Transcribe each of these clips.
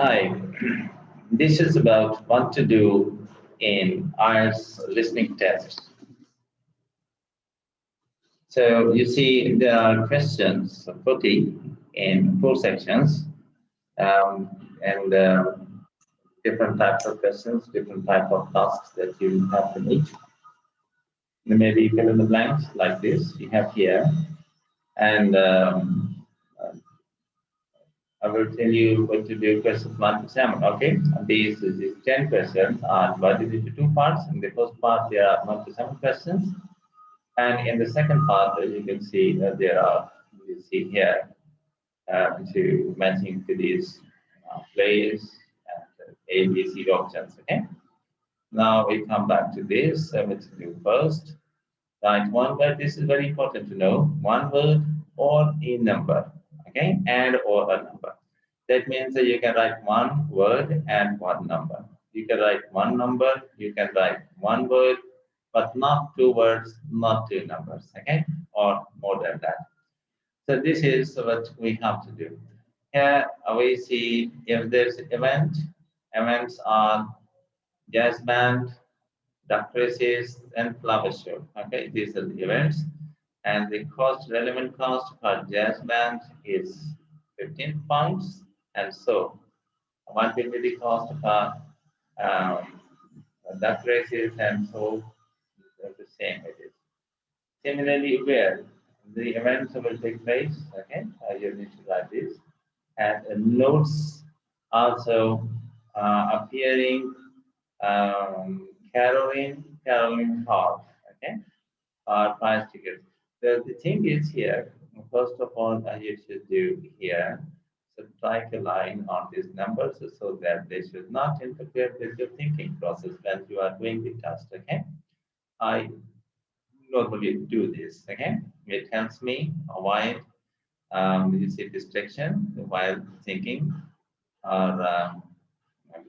Hi, this is about what to do in IELTS listening test. So you see there are questions 40 in 4 sections and different types of questions, different type of tasks that you have to meet. Maybe fill in the blanks like this you have here and I will tell you what to do questions 1 to 7. Okay, these 10 questions are divided into 2 parts. In the first part, there are 1 to 7 questions, and in the second part, you can see that there are you see here to matching to these plays and A, B, C options. Okay, now we come back to this. What to do first? Write one word. This is very important to know. One word or a number. Okay, and or a number. That means that you can write one word and one number. You can write one number, you can write one word, but not 2 words, not 2 numbers, okay? Or more than that. So this is what we have to do. Here we see if there's event, events are jazz band, duck races, and flower show. Okay, these are the events. And the cost, relevant cost for jazz band is 15 pounds. And so what will be the cost of um, duck races and so the same it is. Similarly, where the events will take place, okay, you need to write this. And notes also appearing Caroline Hall, okay, or price tickets. The thing is here, first of all, you should do here, subtract a line on these numbers so that they should not interfere with your thinking process when you are doing the test, okay? I normally do this, okay? It helps me avoid, you see, distraction while thinking, or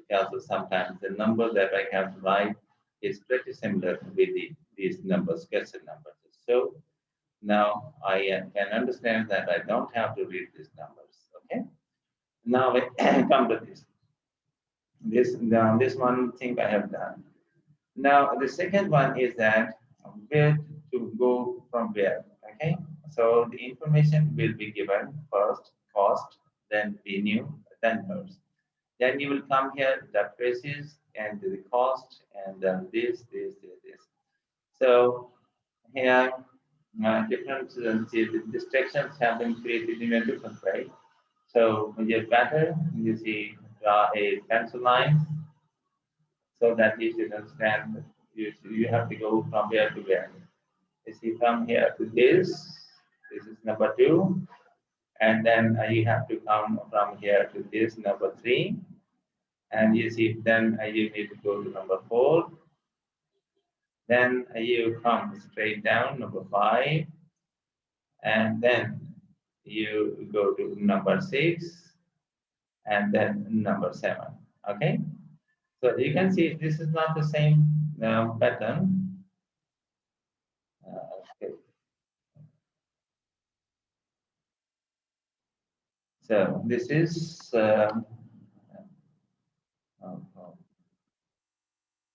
because sometimes the number that I have to write is pretty similar with these numbers, question numbers. So now I can understand that I don't have to read these numbers, okay? Now we come to this. This one thing I have done. Now the second one is that where to go from where. Okay, so the information will be given first cost, then venue, then notes. Then you will come here the prices and the cost and then this. So here different the distractions have been created in a different way. So when you better, you see draw a pencil line so that you should understand you have to go from where to where. You see from here to this is number 2, and then you have to come from here to this number 3, and you see then you need to go to number 4, then you come straight down number 5, and then you go to number 6, and then number 7. Okay, so you can see this is not the same pattern. Okay. So this is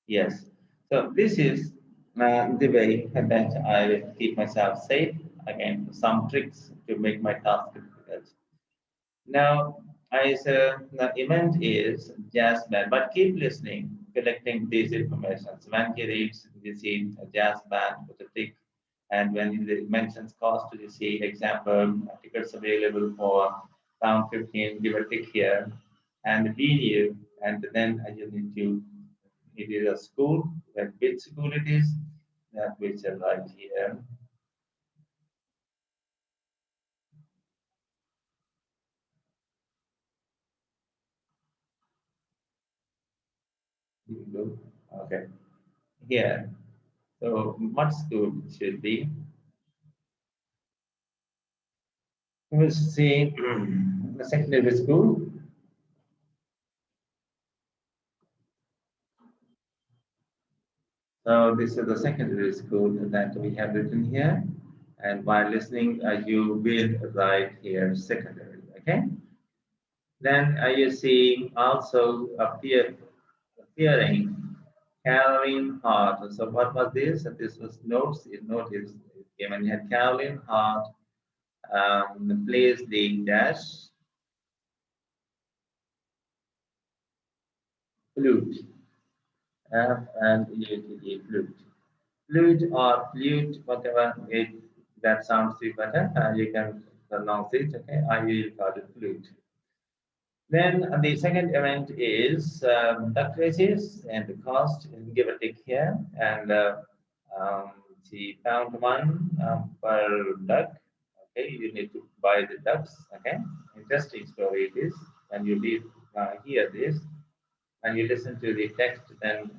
yes. So this is the way that I will keep myself safe against some tricks to make my task difficult. Now, as the event is jazz band, but keep listening, collecting these informations. When he reads, you see a jazz band with a tick, and when he mentions cost, you see example tickets available for pound 15, give a tick here, and venue, and then you need to. It is a school, like which school it is, that which are right here. Okay, here. So what school should be? We'll see the secondary school. So this is the secondary school that we have written here. And while listening, you will write here secondary, okay? Then you see also appearing Caroline Hart. So what was this? This was notes. It noticed when you had Caroline Hart plays the dash flute. And flute. Flute or flute, whatever it that sounds to you better, you can pronounce it. Okay, I will call it flute. Then the second event is duck races and the cost give a take here and the pound one per duck. Okay, you need to buy the ducks. Okay, interesting story it is. When you hear this and you listen to the text, then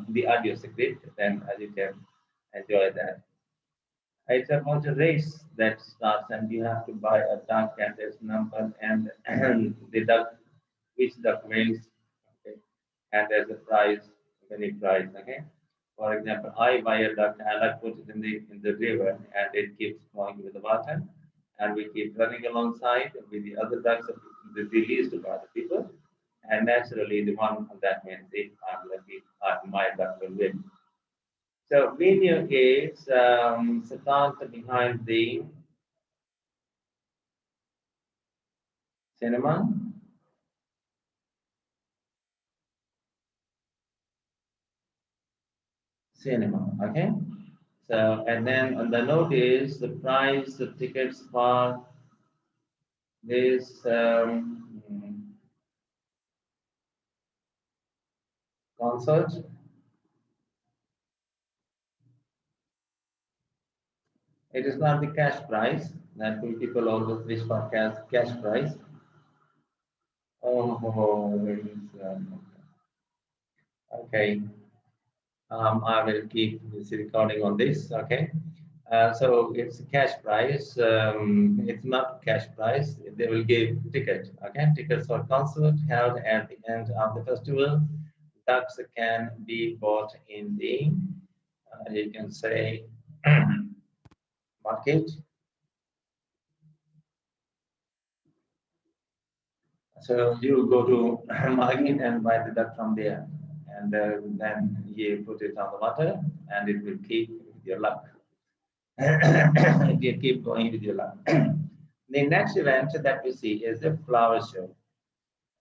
the audio script, then you can enjoy that. It's about a race that starts, and you have to buy a duck and there's number and the duck, which duck wins, okay, and there's a prize, many prize, okay. For example, I buy a duck and I put it in the river, and it keeps flowing with the water, and we keep running alongside with the other ducks, the released by the people, and naturally the one that wins, if I'm lucky, my duck will win. So video is start behind the cinema. Cinema, okay? So, and then on the note is the price, the tickets for this concert. It is not the cash price. That people always wish for cash price. Oh, it is, okay. I will keep this recording on this. Okay. So it's a cash price. It's not cash price. They will give ticket. Okay, tickets for concert held at the end of the festival. Ducks can be bought in the you can say market. So you go to market and buy the duck from there, and then you put it on the water, and it will keep your luck. You keep going with your luck. The next event that we see is the flower show.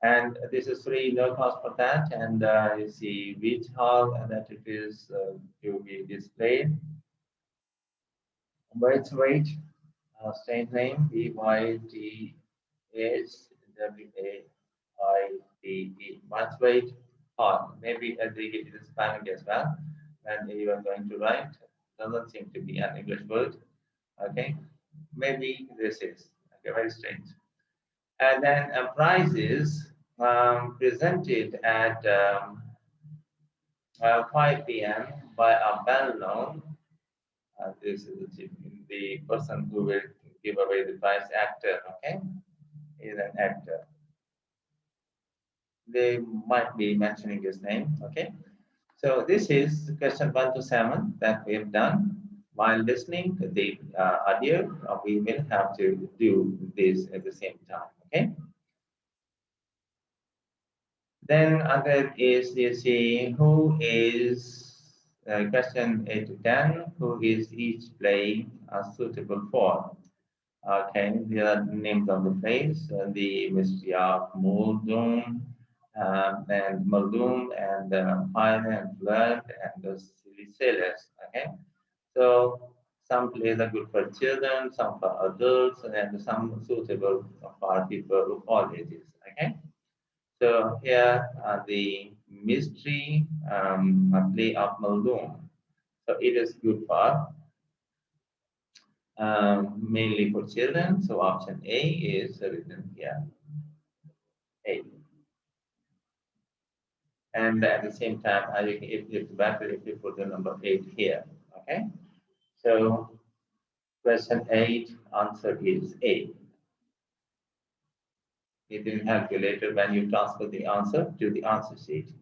And this is free, no cost for that. And you see which hall that it is to be displayed. Wait, stage name Bytwait Wait hall. Maybe they give it in Spanish as well. And you are going to write. Doesn't seem to be an English word. Okay, maybe this is okay, very strange. And then prizes presented at 5 p.m. by a well-known, this is the person who will give away the prize, actor, okay, is an actor. They might be mentioning his name, okay. So this is question 1 to 7 that we have done. While listening to the audio, we will have to do this at the same time, okay. Then other is you see who is question 8 to 10, who is each play suitable for. Okay, there are names of the place, the Mystery of Muldoon and Muldoon and Fire and Blood and the Silly Sailors. Okay, so some plays are good for children, some for adults, and some suitable for people of all ages. Okay. So here are the mystery play of Muldoon. So it is good for mainly for children. So option A is written here. A. And at the same time, if it's better if you put the number 8 here. Okay. So question 8 answer is A. It will help you later when you transfer the answer to the answer sheet.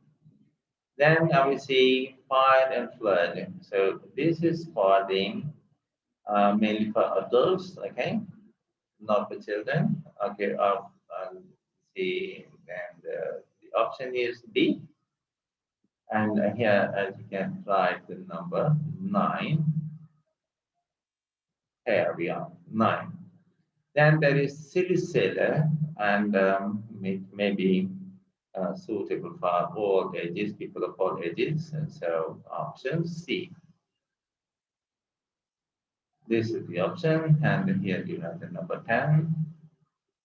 Then we see fire and flood. So this is for the mainly for adults, okay, not for children. Okay, see, then the option is D. And here, as you can write the number 9. Here we are, 9. Then there is silly sailor, and it may be suitable for all ages, people of all ages. And so option C. This is the option, and here you have the number 10.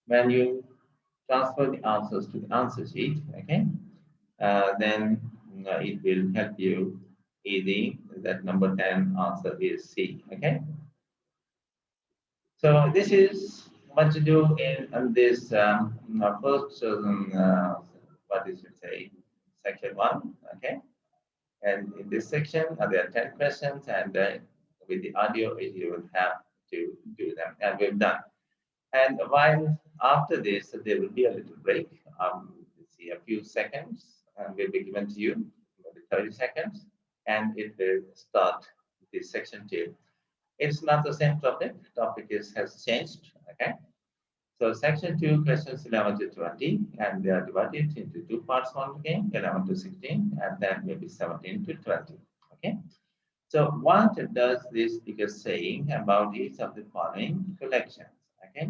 When you transfer the answers to the answer sheet, okay, then it will help you easy. That number 10 answer is C, okay. So this is what to do in this first, what is it say, section 1, okay. And in this section, there are 10 questions, and with the audio, you will have to do them, and we've done. And while after this, there will be a little break. See, a few seconds will be given to you, maybe 30 seconds, and it will start this section 2. It's not the same topic. Topic has changed. Okay. So section 2, questions 11 to 20, and they are divided into 2 parts once again, 11 to 16, and then maybe 17 to 20. Okay. So what does this figure saying about each of the following collections? Okay.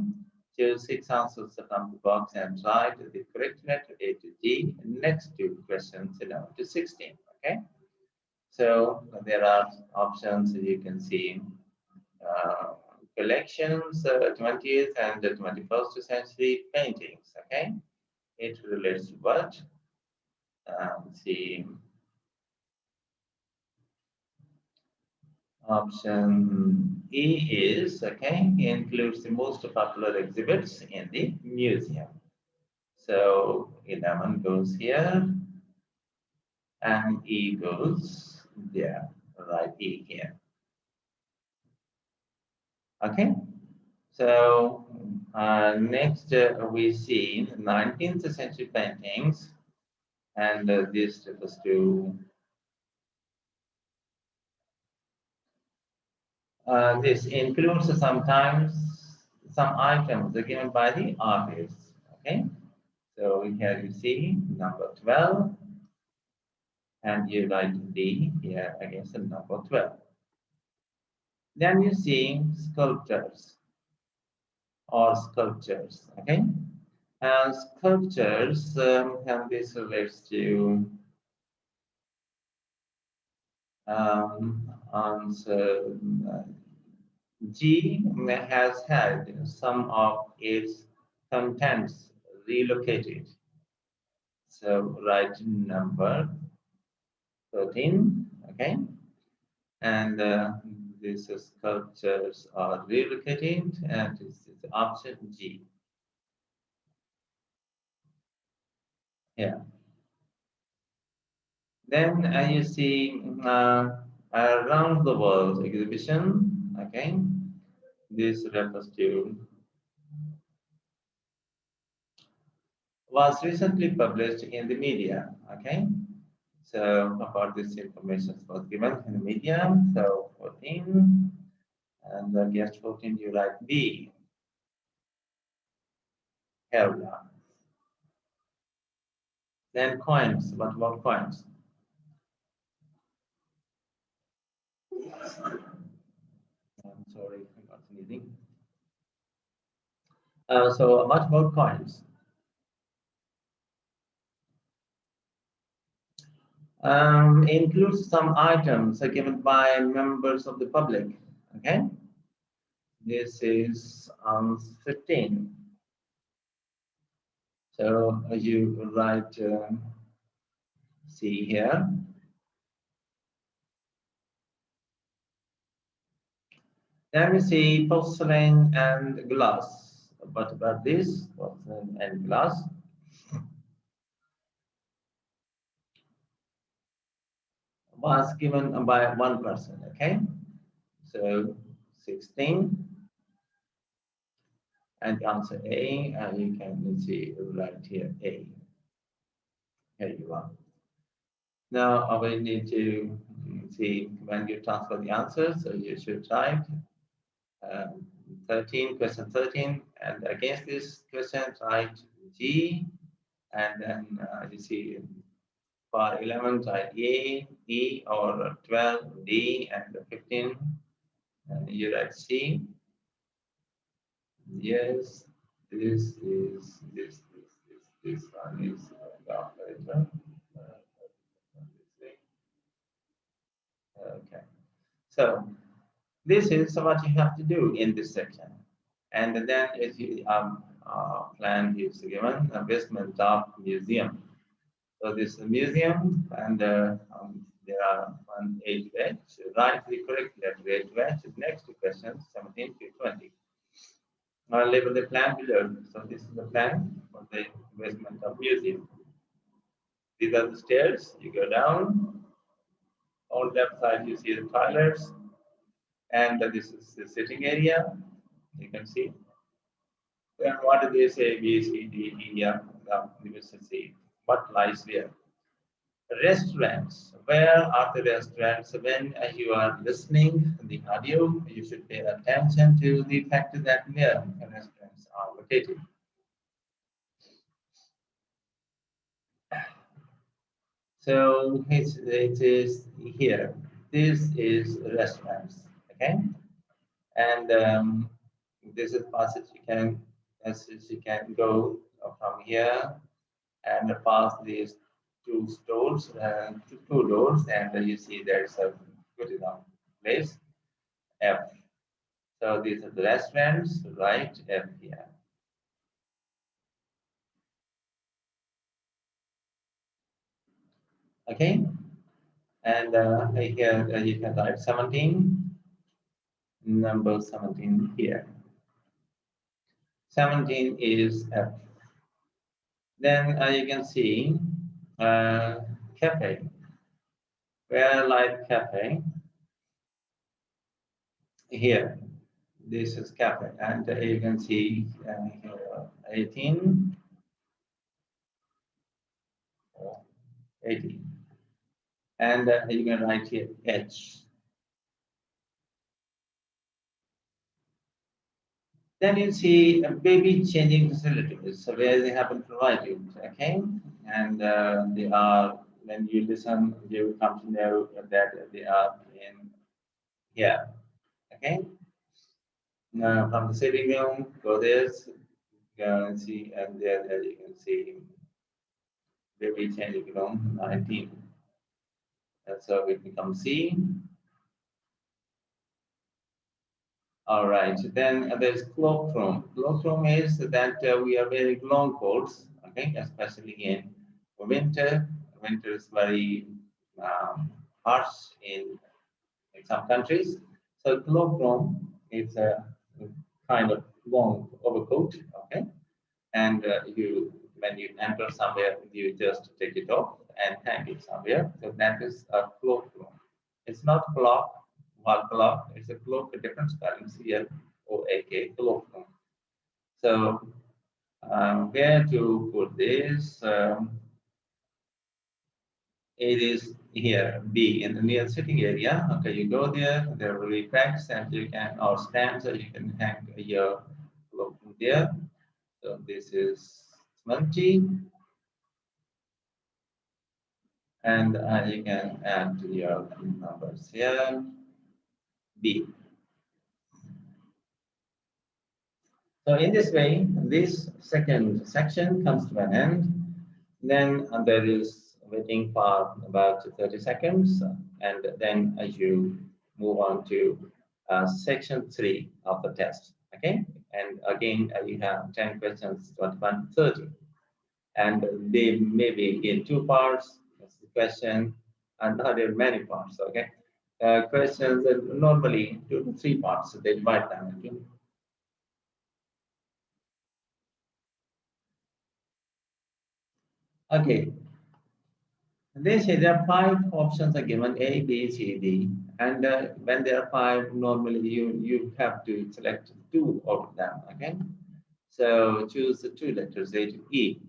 Choose 6 answers from the box and write the correct letter A to G next to questions 11 to 16. Okay. So there are options you can see. Collections, 20th and the 21st century paintings. Okay, it relates to what? See, option E is, okay, includes the most popular exhibits in the museum. So 11 goes here, and E goes there. Right, E here. Okay. So next we see 19th century paintings, and this refers to this includes sometimes some items given by the artists. Okay, so here you see number 12, and you write D here against the number 12. Then you see sculptors or sculptures. Okay. And sculptures, and this relates to answer G has had some of its contents relocated. So write number 13, okay? And these sculptures are relocated, and this is option G. Yeah. Then you see around the world exhibition, okay? This refers to was recently published in the media, okay? So about this information was given in the media. So 14, and against 14 you write B. Here we are. Then coins. What about coins? I'm sorry, I got sneezing. So what about coins? Includes some items given by members of the public. Okay, this is on 15. So you write C here. Then we see porcelain and glass. What about this? Porcelain and glass. Was given by one person, okay? So 16. And answer A, you can see right here, A. Here you are. Now we need to see when you transfer the answer, so you should write 13, question 13, and against this question, write G, and then you see for 11, write A, E, or 12, D, and 15, and you write C. Yes, this one is the operator. Okay, so this is what you have to do in this section. And then is plan is given basement of museum. So this is a museum, and there are 1 A to H. Write the correct letter A to H next to questions 17 to 20. I'll label the plan below. So this is the plan for the basement of museum. These are the stairs. You go down. On left side you see the toilets, and this is the sitting area. You can see. Then what do they say? B, C, D, E, F, you will see what lies there. Restaurants. Where are the restaurants? When you are listening to the audio, you should pay attention to the fact that where the restaurants are located. So it is here. This is restaurants. Okay, and this is passage you can go from here and pass these two stores, two doors, and you see there's a good enough place F. So these are the restaurants, right? F here. Okay, and here you can write 17, number 17 here. 17 is F. Then you can see cafe. Where like cafe? Here. This is cafe, and you can see here 18, 18, and you can write here H. Then you see a baby changing facilities, so where they happen provided, okay, and they are, when you listen, you come to know that they are in here, okay. Now from the sitting room, go there, go and see, and there you can see baby changing room 19. And so it becomes C. All right, then there's cloakroom. Cloakroom is that we are wearing long coats, okay, especially in winter. Winter is very harsh in some countries. So cloakroom is a kind of long overcoat, okay, and when you enter somewhere, you just take it off and hang it somewhere. So that is a cloakroom. It's not clock, wall clock. It's a cloak, a different spelling, C-L-O-A-K, cloakroom. So where to put this? It is here, B, in the near sitting area. Okay, you go there. There will be pegs and you can, or stands, so you can hang your cloakroom there. So this is 20. And you can add to your numbers here, B. So in this way, this second section comes to an end. Then there is waiting for about 30 seconds, and then as you move on to section 3 of the test. Okay, and again you have 10 questions, 21 to 30, and they may be in 2 parts. That's the question, and there are many parts. Okay, questions are normally 2 to 3 parts, so they divide them into. Okay, they say there are 5 options are given, A, B, C, D, and when there are 5, normally you have to select 2 of them. Okay, so choose the 2 letters, A to E.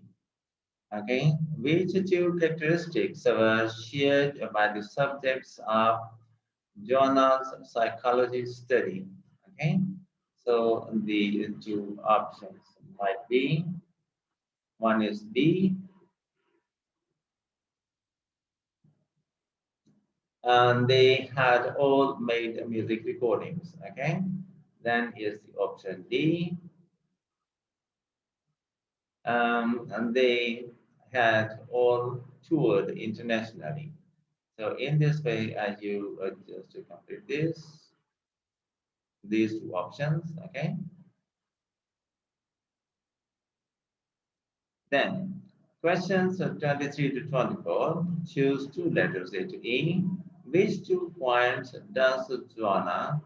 Okay, which 2 characteristics were shared by the subjects of Jonas psychology study? Okay, So the two options might be, one is B, and they had all made music recordings. Okay, then is the option D, and they had all toured internationally. So in this way, as you just to complete these two options, okay. Then questions 23 to 24, choose two letters A to E. Which 2 points does Joanna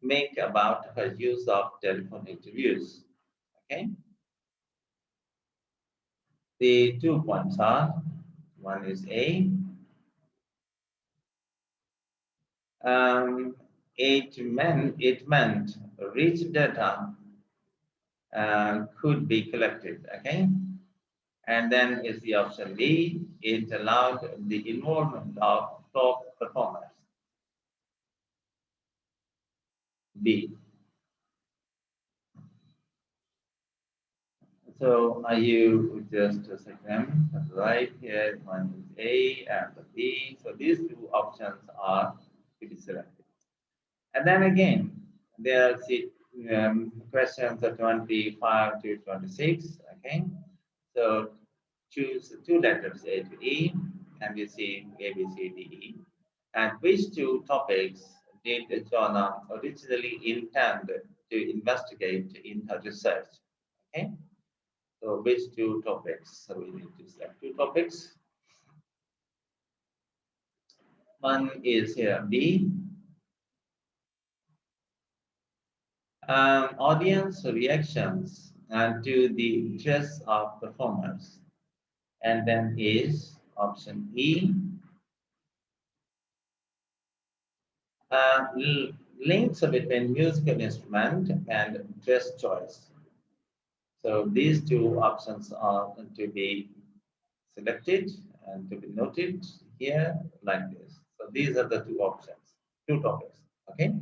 make about her use of telephone interviews? Okay, the 2 points are, one is A, it meant rich data could be collected. Okay, and then is the option B, it allowed the involvement of top performers. B. So are you just a second, right here, one is A and the B. So these two options are to be selected. And then again, there are questions of 25 to 26. Okay, so choose two letters A to E, and you see A, B, C, D, E. And which two topics did Joanna originally intend to investigate in her research? Okay, so which two topics? So we need to select two topics. One is here B, audience reactions and to the dress of performers. And then is option E, uh, links between musical instrument and dress choice. So these two options are to be selected and to be noted here like this. So these are the two options, two topics. Okay.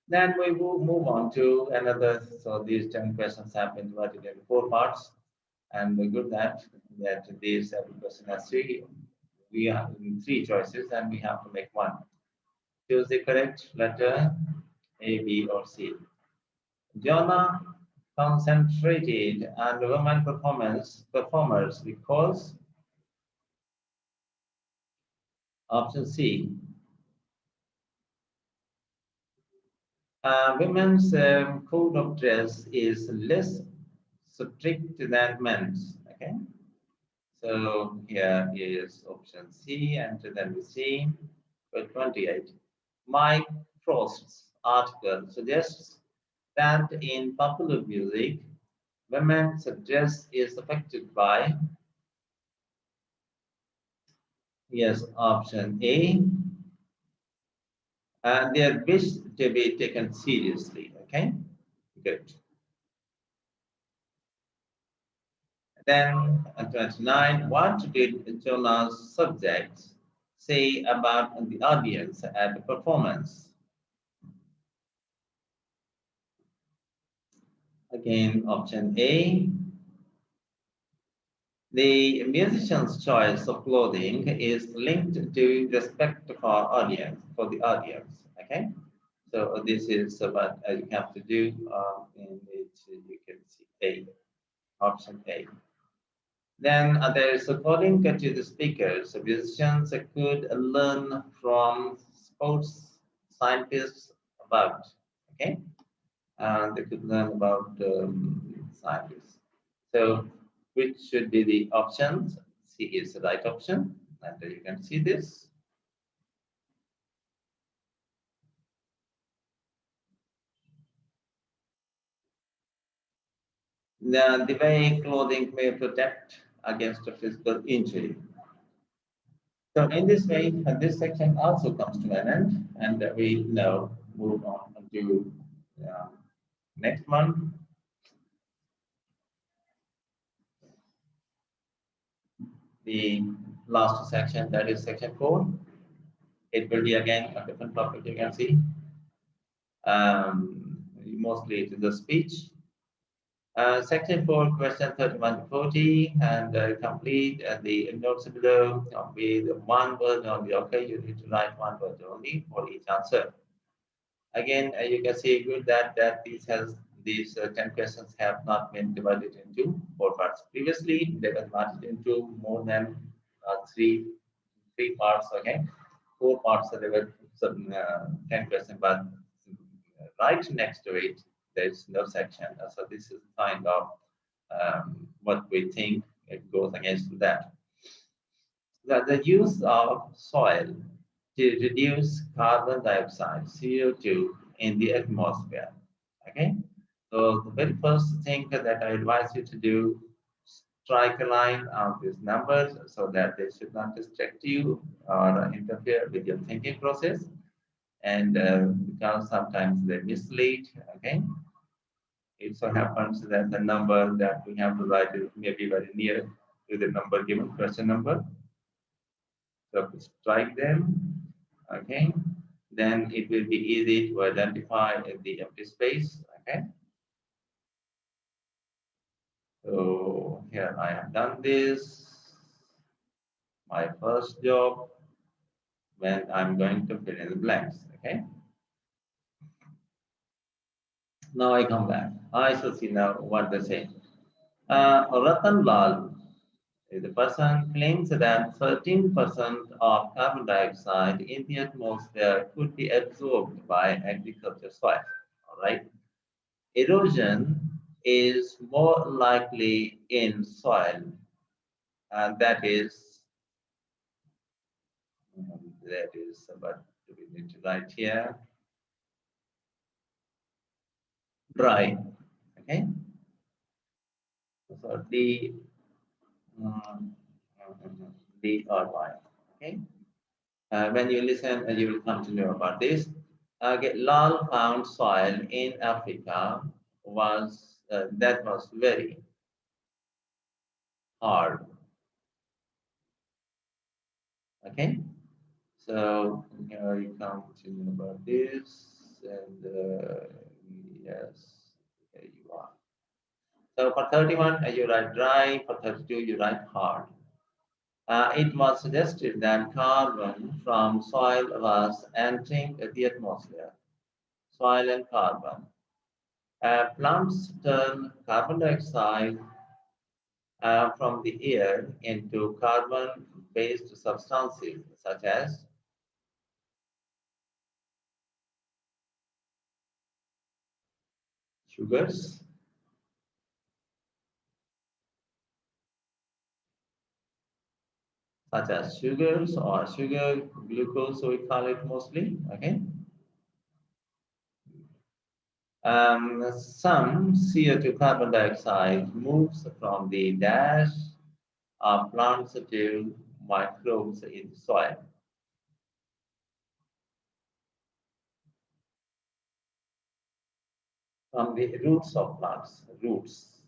Then we will move on to another. So these 10 questions have been divided into 4 parts, and we're good that these 7 questions are three. We have three choices, and we have to make one. Choose the correct letter A, B, or C. Jonah concentrated on women performers because option C. Women's code of dress is less strict than men's. Okay, so here is option C, and then we see 28. Mike Frost's article suggests that in popular music, women's dress is affected by, yes, option A, and they are wish to be taken seriously. Okay, good. Then 29, what did Jonah's subjects say about the audience at the performance? Again, option A, the musician's choice of clothing is linked to respect for the audience. Okay, so this is what you have to do in which you can see A, option A. Then there is according to the speakers, musicians could learn from sports scientists about. Okay, they could learn about scientists. So, which should be the options? C is the right option, and you can see this. The way clothing may protect against a physical injury. So in this way, this section also comes to an end, and we now move on to next one. The last section, that is section 4. It will be again a different topic, you can see. Mostly it is the speech. Section 4, question 31 to 40, and complete the notes below with one word only. Okay, you need to write one word only for each answer. Again, you can see good that these 10 questions have not been divided into 4 parts. Previously, they were divided into more than three parts. Okay, 4 parts. So there were some 10 questions, but right next to it, there is no section. So this is kind of what we think it goes against that. The use of soil to reduce carbon dioxide, CO2, in the atmosphere. Okay, so the very first thing that I advise you to do, strike a line on these numbers so that they should not distract you or interfere with your thinking process. And because sometimes they mislead. Okay, it so happens that the number that we have to write is maybe very near to the number given, question number. So strike them, okay, then it will be easy to identify the empty space, okay. So here I have done this, my first job, when I'm going to fill in the blanks, okay. Now I come back. I shall see now what they say. Ratan Lal, the person, claims that 13% of carbon dioxide in the atmosphere could be absorbed by agriculture soil. All right. Erosion is more likely in soil, and that is what do we need to write here? Dry. Okay. So D or Y. Okay. When you listen, you will come to know about this. Lal found soil in Africa was that was very hard. Okay, so here you come to know about this, and yes, there you are. So for 31, you write dry. For 32, you write hard. It was suggested that carbon from soil was entering the atmosphere. Soil and carbon. Plants turn carbon dioxide from the air into carbon-based substances such as sugars, or sugar, glucose, so we call it mostly. Okay. Some CO2 carbon dioxide moves from the dash of plants to microbes in the soil. From the roots of plants, roots.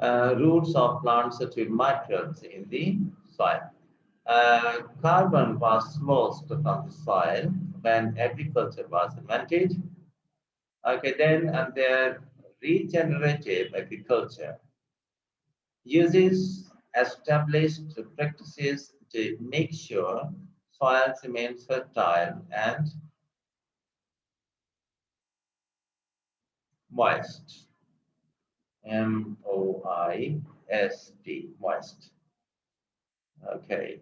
Roots of plants to microbes in the soil. Carbon was lost from the soil when agriculture was invented. Okay, then and there, regenerative agriculture uses established practices to make sure soils remain fertile and moist. M-O-I-S-T, moist. Okay.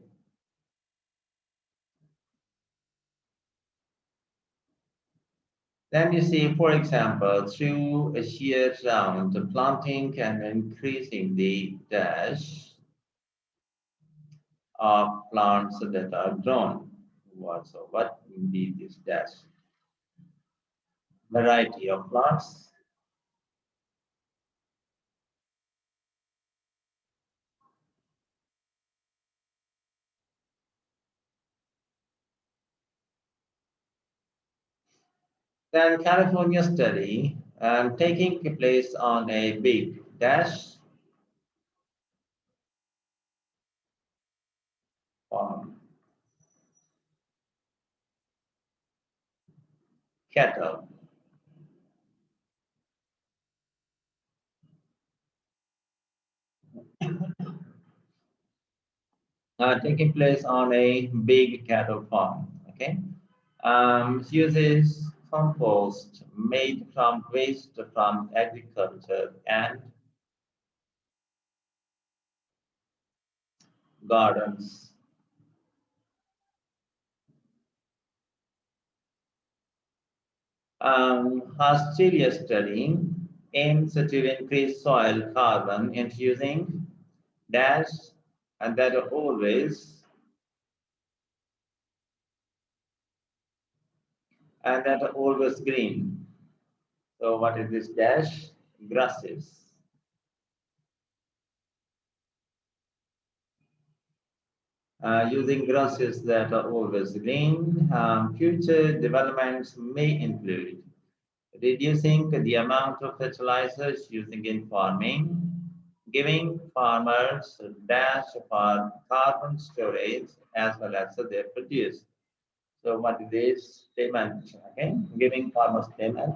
Then you see, for example, through a shear round, planting and increasing the dash of plants that are grown. So what will be this dash? Variety of plants. Then California study taking place on a big dash cattle. Taking place on a big cattle farm. Okay, uses compost made from waste from agriculture and gardens. Australia study aims to increase soil carbon using dash and that are always green. So what is this dash? Grasses. Using grasses that are always green. Future developments may include reducing the amount of fertilizers using in farming, giving farmers a dash for carbon storage as well as their produce. So what is this payment? Okay, giving farmers payment.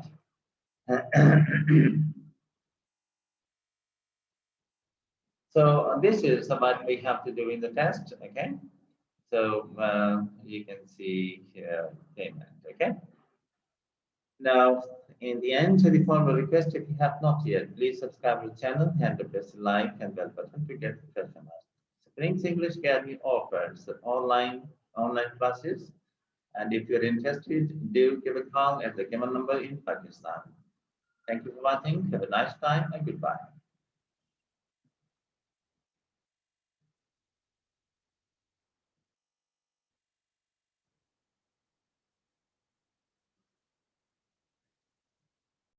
So this is what we have to do in the test. Okay, so you can see here payment. Okay. Now, in the end, the formal request, if you have not yet, please subscribe to the channel and press the like and bell button to get customers. Springs English Academy offers online classes, and if you're interested, do give a call at the given number in Pakistan. Thank you for watching. Have a nice time and goodbye.